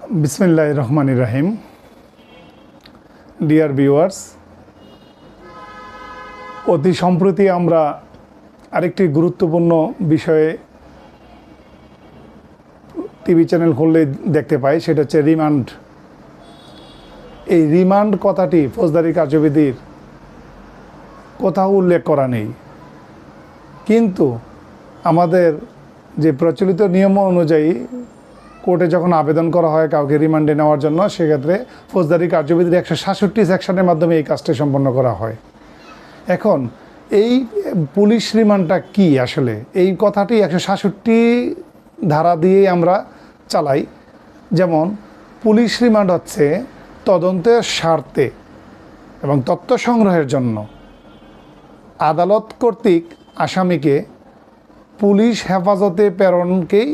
বিসমিল্লাহির রহমানির রহিম। Dear viewers, অতি সম্প্রতি আমরা আরেকটি গুরুত্বপূর্ণ বিষয়ে টিভি চ্যানেল খুললে দেখতে পাই, সেটা হচ্ছে রিমান্ড। এই রিমান্ড কথাটি ফৌজদারি কার্যবিধির কোথাও উল্লেখ করা নেই, কিন্তু আমাদের যে প্রচলিত নিয়ম অনুযায়ী কোর্টে যখন আবেদন করা হয় কাউকে রিমান্ডে নেওয়ার জন্য, সেক্ষেত্রে ফৌজদারি কার্যবিধির 166 সেকশনের মাধ্যমে এই কাজটি সম্পন্ন করা হয়। এখন এই পুলিশ রিমান্ডটা কি আসলে, এই কথাটি 166 ধারা দিয়েই আমরা চালাই। যেমন পুলিশ রিমান্ড হচ্ছে তদন্তের স্বার্থে এবং তথ্য সংগ্রহের জন্য আদালত কর্তৃক আসামিকে পুলিশ হেফাজতে প্রেরণকেই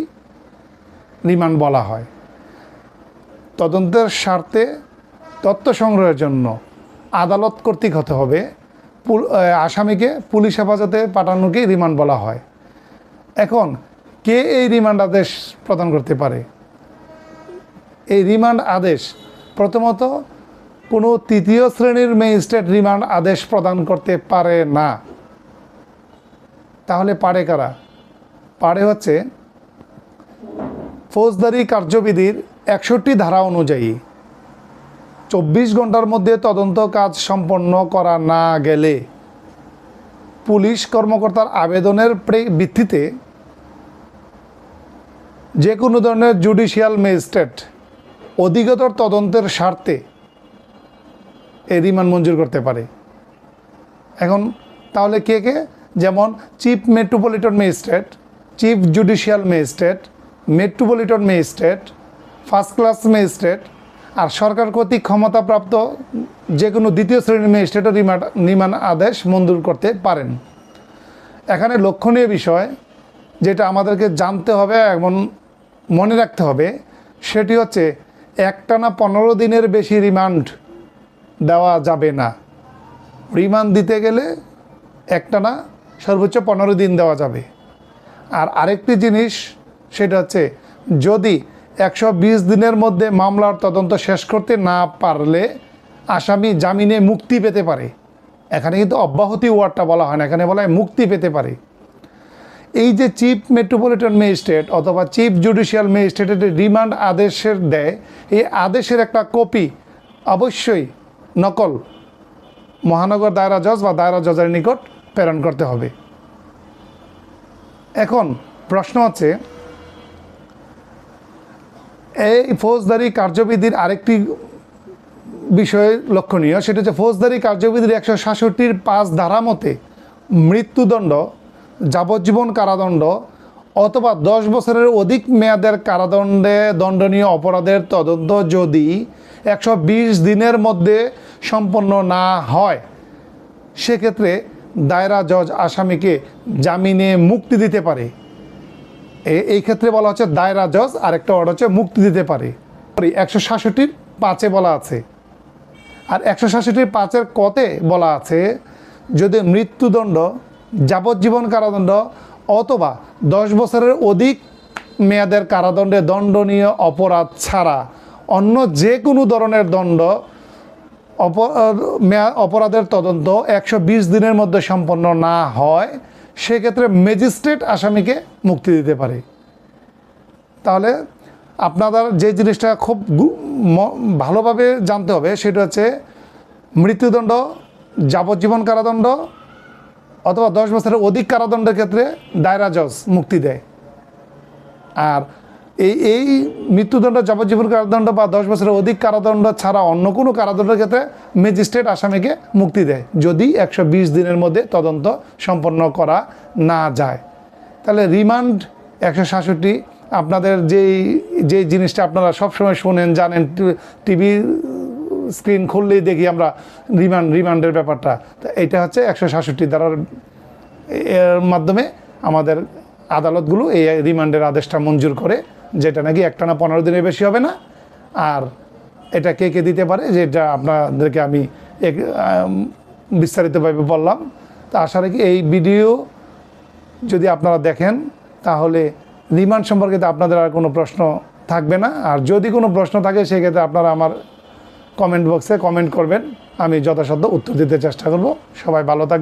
রিমান্ড বলা হয়। তদন্তের স্বার্থে তথ্য সংগ্রহের জন্য আদালত কর্তৃক হতে হবে, আসামিকে পুলিশ হেফাজতে পাঠানোকেই রিমান্ড বলা হয়। এখন কে এই রিমান্ড আদেশ প্রদান করতে পারে? এই রিমান্ড আদেশ প্রথমত কোনো তৃতীয় শ্রেণীর ম্যাজিস্ট্রেট রিমান্ড আদেশ প্রদান করতে পারে না। তাহলে পারে কারা? পারে হচ্ছে ফৌজদারি কার্যবিধির 61 ধারা অনুযায়ী 24 ঘন্টার মধ্যে তদন্ত কাজ সম্পন্ন করা না গেলে পুলিশ কর্মকর্তার আবেদনের ভিত্তিতে যে কোনো ধরনের জুডিশিয়াল ম্যাজিস্ট্রেট অধিকতর তদন্তের স্বার্থে এই রিমান্ড মঞ্জুর করতে পারে। এখন তাহলে কে কে? যেমন chief metropolitan magistrate, chief judicial magistrate, metropolitan magistrate, first class magistrate, আর সরকার কর্তৃক ক্ষমতাপ্রাপ্ত যে কোনো দ্বিতীয় শ্রেণীর ম্যাজিস্ট্রেটও রিমান্ড আদেশ মঞ্জুর করতে পারেন। এখানে লক্ষণীয় বিষয় যেটা আমাদেরকে জানতে হবে এবং মনে রাখতে হবে, সেটি হচ্ছে একটানা 15 দিনের বেশি রিমান্ড দেওয়া যাবে না। রিমান্ড দিতে গেলে একটানা সর্বোচ্চ 15 দিন দেওয়া যাবে। আর আরেকটি জিনিস, সেটা হচ্ছে যদি 120 দিনের মধ্যে মামলার তদন্ত শেষ করতে না পারলে আসামি জামিনে মুক্তি পেতে পারে। এখানে কিন্তু অব্যাহতি ওয়ার্ডটা বলা হয় না, এখানে বলা হয় মুক্তি পেতে পারে। এই যে চিফ মেট্রোপলিটন ম্যাজিস্ট্রেট অথবা চিফ জুডিশিয়াল ম্যাজিস্ট্রেটের রিমান্ড আদেশের দেয়, এই আদেশের একটা কপি অবশ্যই নকল মহানগর দায়রা জজ বা দায়রা জজের নিকট প্রেরণ করতে হবে। এখন প্রশ্ন হচ্ছে, এই ফৌজদারি কার্যবিধির আরেকটি বিষয় লক্ষণীয়, সেটা হচ্ছে ফৌজদারি কার্যবিধির 166 5 ধারা মতে মৃত্যুদণ্ড, যাবজ্জীবন কারাদণ্ড অথবা 10 বছরের অধিক মেয়াদের কারাদণ্ডে দণ্ডনীয় অপরাধের তদন্ত যদি 120 দিনের মধ্যে সম্পন্ন না হয়, সেক্ষেত্রে দায়রা জজ আসামিকে জামিনে মুক্তি দিতে পারে। এই ক্ষেত্রে বলা হচ্ছে দায়রা জজ, আরেকটা ওয়ার্ড হচ্ছে মুক্তি দিতে পারে। 166 5 বলা আছে। আর 166 5 কতে বলা আছে, যদি মৃত্যুদণ্ড, যাবজ্জীবন কারাদণ্ড অথবা 10 বছরের অধিক মেয়াদের কারাদণ্ডে দণ্ডনীয় অপরাধ ছাড়া অন্য যে কোনো ধরনের অপরাধের তদন্ত 120 দিনের মধ্যে সম্পন্ন না হয়, সেক্ষেত্রে ম্যাজিস্ট্রেট আসামিকে মুক্তি দিতে পারে। তাহলে আপনাদের যে জিনিসটা খুব ভালোভাবে জানতে হবে, সেটা হচ্ছে মৃত্যুদণ্ড, যাবজ্জীবন কারাদণ্ড অথবা 10 বছরের অধিক কারাদণ্ডের ক্ষেত্রে দায়রা জজ মুক্তি দেয়। আর এই মৃত্যুদণ্ড, যাবজ্জীবন কারাদণ্ড বা 10 বছরের অধিক কারাদণ্ড ছাড়া অন্য কোনো কারাদণ্ডের ক্ষেত্রে ম্যাজিস্ট্রেট আসামিকে মুক্তি দেয় যদি 120 দিনের মধ্যে তদন্ত সম্পন্ন করা না যায়। তাহলে রিমান্ড 166, আপনাদের যেই জিনিসটা আপনারা সবসময় শোনেন, জানেন, টিভি স্ক্রিন খুললেই দেখি আমরা রিমান্ডের ব্যাপারটা, তো এইটা হচ্ছে 166 ধারার এর মাধ্যমে আমাদের আদালতগুলো এই রিমান্ডের আদেশটা মঞ্জুর করে, যেটা নাকি একটানা 15 দিনের বেশি হবে না। আর এটা কে কে দিতে পারে, যেটা আপনাদেরকে আমি বিস্তারিতভাবে বললাম। তা আশা রাখি এই ভিডিও যদি আপনারা দেখেন, তাহলে রিমান্ড সম্পর্কে আপনাদের আর কোনো প্রশ্ন থাকবে না। আর যদি কোনো প্রশ্ন থাকে সেক্ষেত্রে আপনারা আমার কমেন্ট বক্সে কমেন্ট করবেন, আমি যথাসাধ্য উত্তর দিতে চেষ্টা করব। সবাই ভালো থাকবেন।